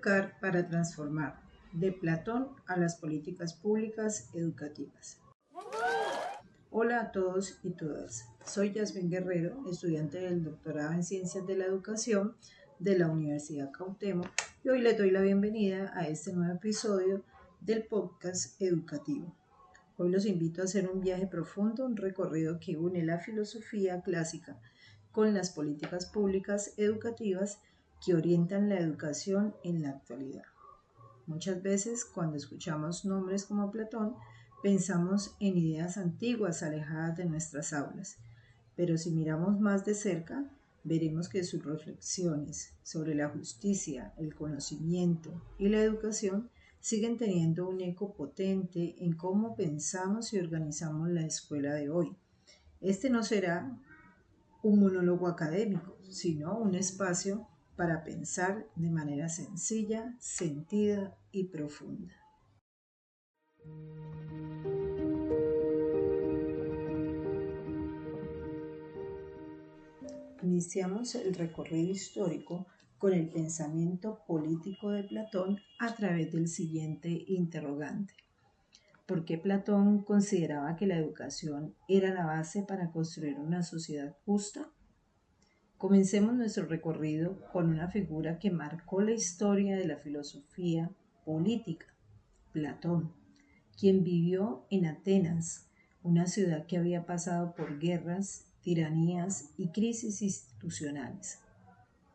Educar para transformar, de Platón a las políticas públicas educativas. Hola a todos y todas. Soy Yasmin Guerrero, estudiante del doctorado en Ciencias de la Educación de la Universidad Cuauhtémoc, y hoy les doy la bienvenida a este nuevo episodio del podcast educativo. Hoy los invito a hacer un viaje profundo, un recorrido que une la filosofía clásica con las políticas públicas educativas que orientan la educación en la actualidad. Muchas veces, cuando escuchamos nombres como Platón, pensamos en ideas antiguas alejadas de nuestras aulas, pero si miramos más de cerca, veremos que sus reflexiones sobre la justicia, el conocimiento y la educación siguen teniendo un eco potente en cómo pensamos y organizamos la escuela de hoy. Este no será un monólogo académico, sino un espacio para pensar de manera sencilla, sentida y profunda. Iniciamos el recorrido histórico con el pensamiento político de Platón a través del siguiente interrogante. ¿Por qué Platón consideraba que la educación era la base para construir una sociedad justa? Comencemos nuestro recorrido con una figura que marcó la historia de la filosofía política, Platón, quien vivió en Atenas, una ciudad que había pasado por guerras, tiranías y crisis institucionales.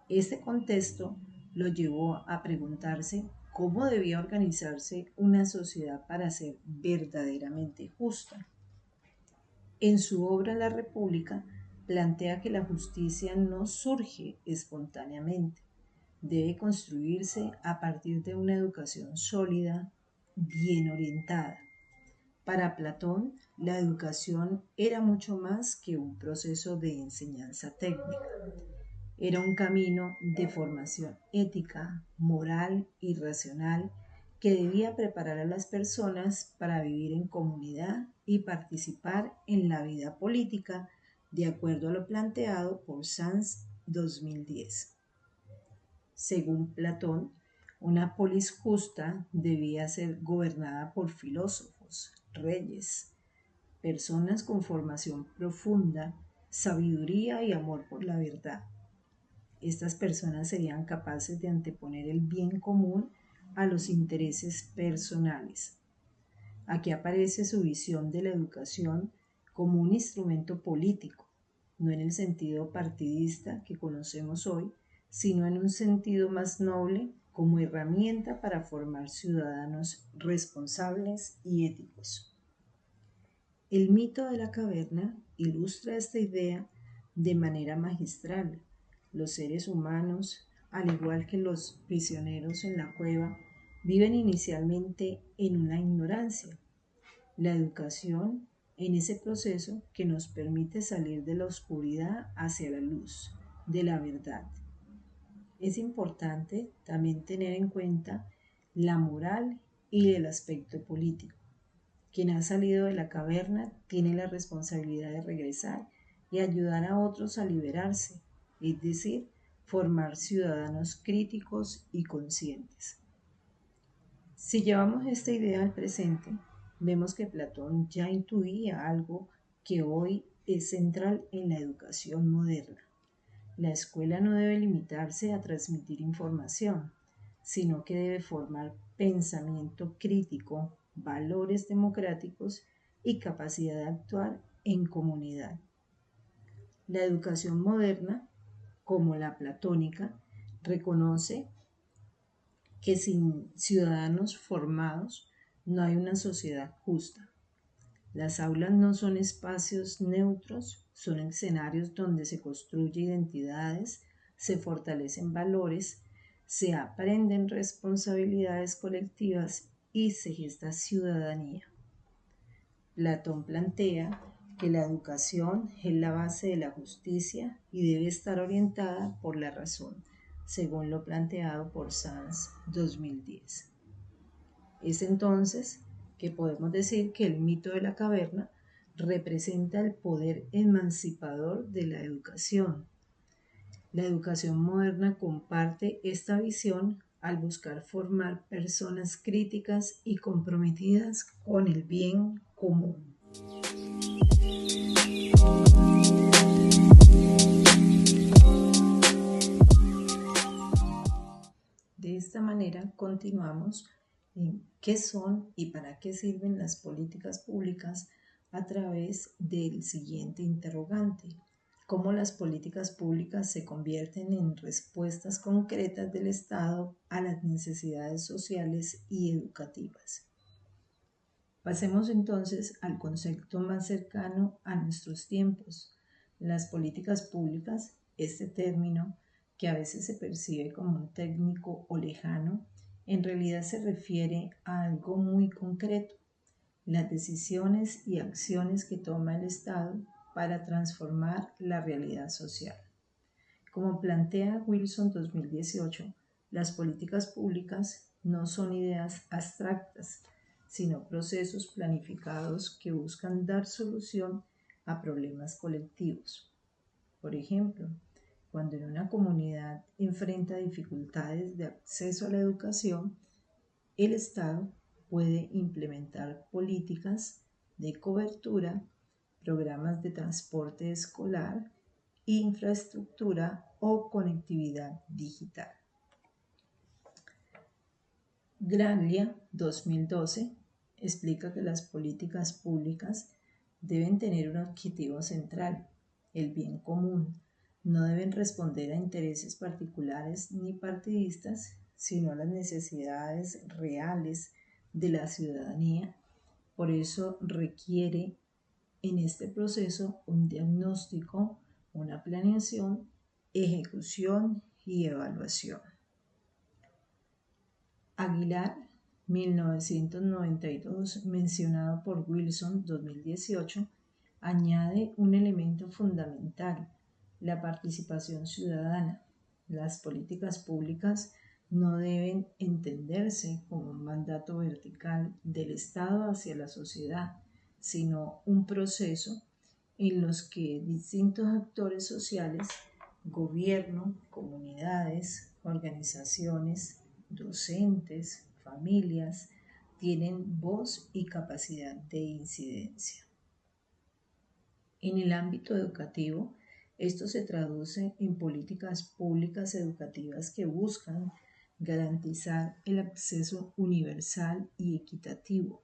Este contexto lo llevó a preguntarse cómo debía organizarse una sociedad para ser verdaderamente justa. En su obra La República, plantea que la justicia no surge espontáneamente, debe construirse a partir de una educación sólida, bien orientada. Para Platón, la educación era mucho más que un proceso de enseñanza técnica. Era un camino de formación ética, moral y racional que debía preparar a las personas para vivir en comunidad y participar en la vida política de acuerdo a lo planteado por Sanz 2010. Según Platón, una polis justa debía ser gobernada por filósofos, reyes, personas con formación profunda, sabiduría y amor por la verdad. Estas personas serían capaces de anteponer el bien común a los intereses personales. Aquí aparece su visión de la educación como un instrumento político, no en el sentido partidista que conocemos hoy, sino en un sentido más noble como herramienta para formar ciudadanos responsables y éticos. El mito de la caverna ilustra esta idea de manera magistral. Los seres humanos, al igual que los prisioneros en la cueva, viven inicialmente en una ignorancia. La educación en ese proceso que nos permite salir de la oscuridad hacia la luz de la verdad. Es importante también tener en cuenta la moral y el aspecto político. Quien ha salido de la caverna tiene la responsabilidad de regresar y ayudar a otros a liberarse, es decir, formar ciudadanos críticos y conscientes. Si llevamos esta idea al presente, vemos que Platón ya intuía algo que hoy es central en la educación moderna. La escuela no debe limitarse a transmitir información, sino que debe formar pensamiento crítico, valores democráticos y capacidad de actuar en comunidad. La educación moderna, como la platónica, reconoce que sin ciudadanos formados no hay una sociedad justa. Las aulas no son espacios neutros, son escenarios donde se construyen identidades, se fortalecen valores, se aprenden responsabilidades colectivas y se gesta ciudadanía. Platón plantea que la educación es la base de la justicia y debe estar orientada por la razón, según lo planteado por Sanz 2010. Es entonces que podemos decir que el mito de la caverna representa el poder emancipador de la educación. La educación moderna comparte esta visión al buscar formar personas críticas y comprometidas con el bien común. De esta manera continuamos en qué son y para qué sirven las políticas públicas a través del siguiente interrogante: cómo las políticas públicas se convierten en respuestas concretas del Estado a las necesidades sociales y educativas. Pasemos entonces al concepto más cercano a nuestros tiempos: las políticas públicas. Este término, que a veces se percibe como un técnico o lejano, en realidad se refiere a algo muy concreto: las decisiones y acciones que toma el Estado para transformar la realidad social. Como plantea Wilson 2018, las políticas públicas no son ideas abstractas, sino procesos planificados que buscan dar solución a problemas colectivos. Por ejemplo, cuando en una comunidad enfrenta dificultades de acceso a la educación, el Estado puede implementar políticas de cobertura, programas de transporte escolar, infraestructura o conectividad digital. Graglia, 2012, explica que las políticas públicas deben tener un objetivo central: el bien común. No deben responder a intereses particulares ni partidistas, sino a las necesidades reales de la ciudadanía. Por eso requiere en este proceso un diagnóstico, una planeación, ejecución y evaluación. Aguilar, 1992, mencionado por Wilson, 2018, añade un elemento fundamental: la participación ciudadana. Las políticas públicas no deben entenderse como un mandato vertical del Estado hacia la sociedad, sino un proceso en los que distintos actores sociales, gobierno, comunidades, organizaciones, docentes, familias, tienen voz y capacidad de incidencia. En el ámbito educativo, esto se traduce en políticas públicas educativas que buscan garantizar el acceso universal y equitativo,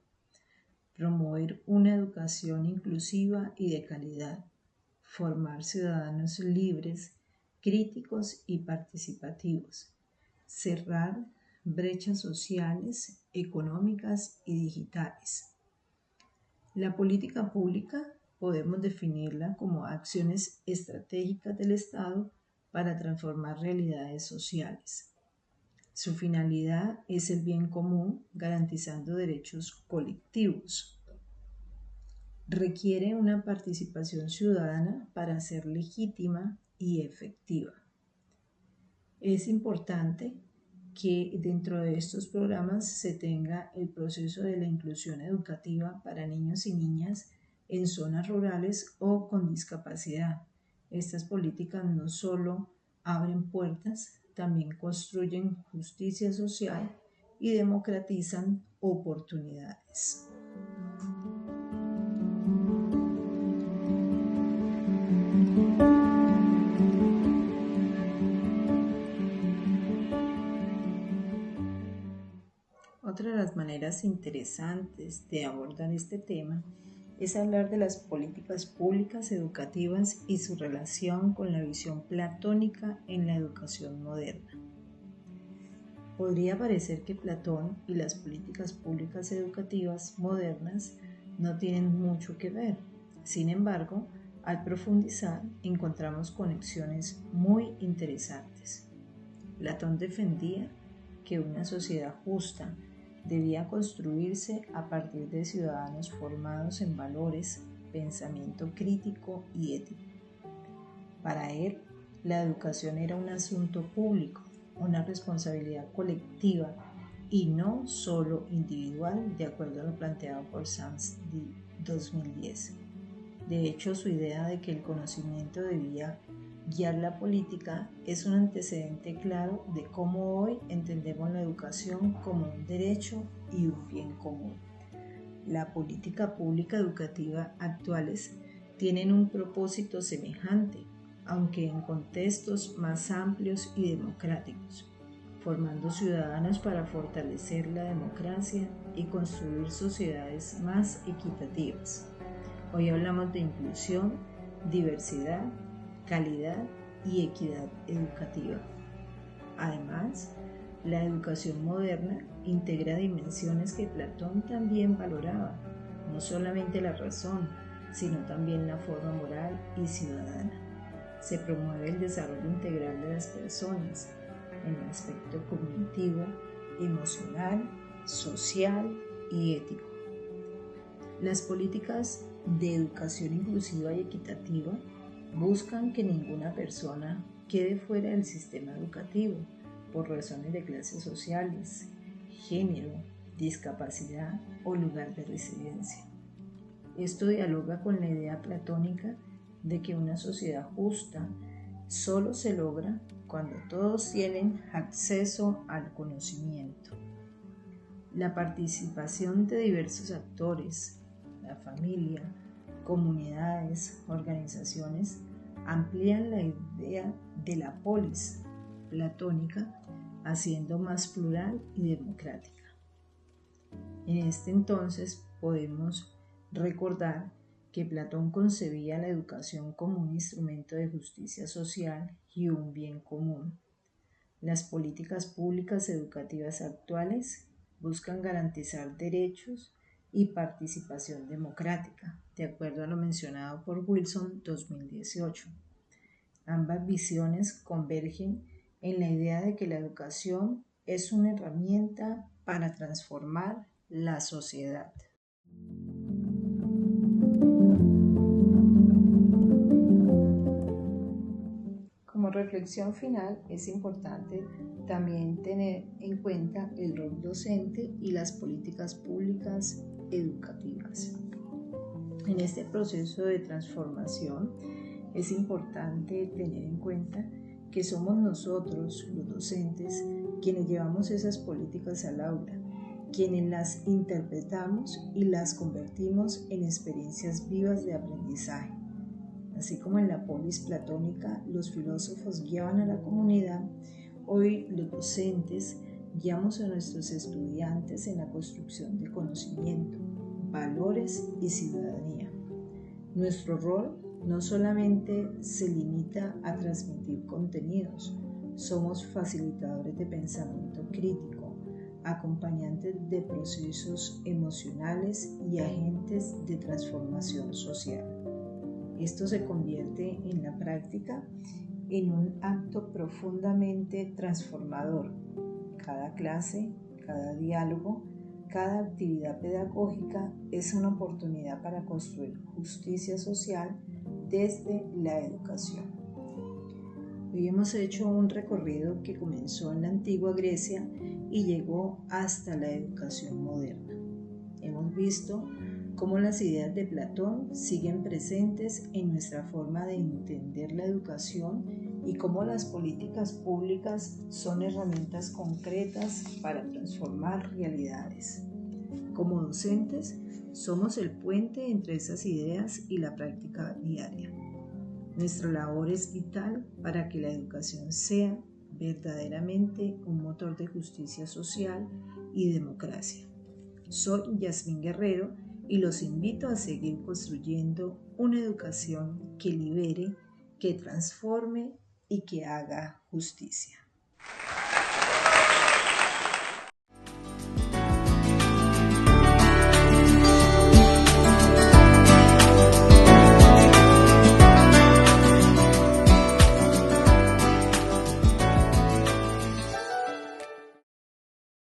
promover una educación inclusiva y de calidad, formar ciudadanos libres, críticos y participativos, cerrar brechas sociales, económicas y digitales. La política pública podemos definirla como acciones estratégicas del Estado para transformar realidades sociales. Su finalidad es el bien común, garantizando derechos colectivos. Requiere una participación ciudadana para ser legítima y efectiva. Es importante que dentro de estos programas se tenga el proceso de la inclusión educativa para niños y niñas en zonas rurales o con discapacidad. Estas políticas no solo abren puertas, también construyen justicia social y democratizan oportunidades. Otra de las maneras interesantes de abordar este tema es hablar de las políticas públicas educativas y su relación con la visión platónica en la educación moderna. Podría parecer que Platón y las políticas públicas educativas modernas no tienen mucho que ver. Sin embargo, al profundizar encontramos conexiones muy interesantes. Platón defendía que una sociedad justa debía construirse a partir de ciudadanos formados en valores, pensamiento crítico y ético. Para él, la educación era un asunto público, una responsabilidad colectiva y no solo individual, de acuerdo a lo planteado por Sams 2010. De hecho, su idea de que el conocimiento debía Guiar la política es un antecedente claro de cómo hoy entendemos la educación como un derecho y un bien común. La política pública educativa actuales tienen un propósito semejante, aunque en contextos más amplios y democráticos, formando ciudadanos para fortalecer la democracia y construir sociedades más equitativas. Hoy hablamos de inclusión, diversidad, calidad y equidad educativa. Además, la educación moderna integra dimensiones que Platón también valoraba, no solamente la razón, sino también la forma moral y ciudadana. Se promueve el desarrollo integral de las personas en el aspecto cognitivo, emocional, social y ético. Las políticas de educación inclusiva y equitativa buscan que ninguna persona quede fuera del sistema educativo por razones de clases sociales, género, discapacidad o lugar de residencia. Esto dialoga con la idea platónica de que una sociedad justa solo se logra cuando todos tienen acceso al conocimiento. La participación de diversos actores, la familia, comunidades, organizaciones, amplían la idea de la polis platónica, haciendo más plural y democrática. En este entonces podemos recordar que Platón concebía la educación como un instrumento de justicia social y un bien común. Las políticas públicas educativas actuales buscan garantizar derechos y participación democrática, de acuerdo a lo mencionado por Wilson 2018. Ambas visiones convergen en la idea de que la educación es una herramienta para transformar la sociedad. Como reflexión final, es importante también tener en cuenta el rol docente y las políticas públicas educativas. En este proceso de transformación es importante tener en cuenta que somos nosotros, los docentes, quienes llevamos esas políticas al aula, quienes las interpretamos y las convertimos en experiencias vivas de aprendizaje. Así como en la polis platónica los filósofos guiaban a la comunidad, hoy los docentes guiamos a nuestros estudiantes en la construcción de conocimiento, valores y ciudadanía. Nuestro rol no solamente se limita a transmitir contenidos, somos facilitadores de pensamiento crítico, acompañantes de procesos emocionales y agentes de transformación social. Esto se convierte en la práctica en un acto profundamente transformador. Cada clase, cada diálogo, cada actividad pedagógica es una oportunidad para construir justicia social desde la educación. Hoy hemos hecho un recorrido que comenzó en la antigua Grecia y llegó hasta la educación moderna. Hemos visto cómo las ideas de Platón siguen presentes en nuestra forma de entender la educación y cómo las políticas públicas son herramientas concretas para transformar realidades. Como docentes, somos el puente entre esas ideas y la práctica diaria. Nuestra labor es vital para que la educación sea verdaderamente un motor de justicia social y democracia. Soy Yasmín Guerrero y los invito a seguir construyendo una educación que libere, que transforme y que haga justicia.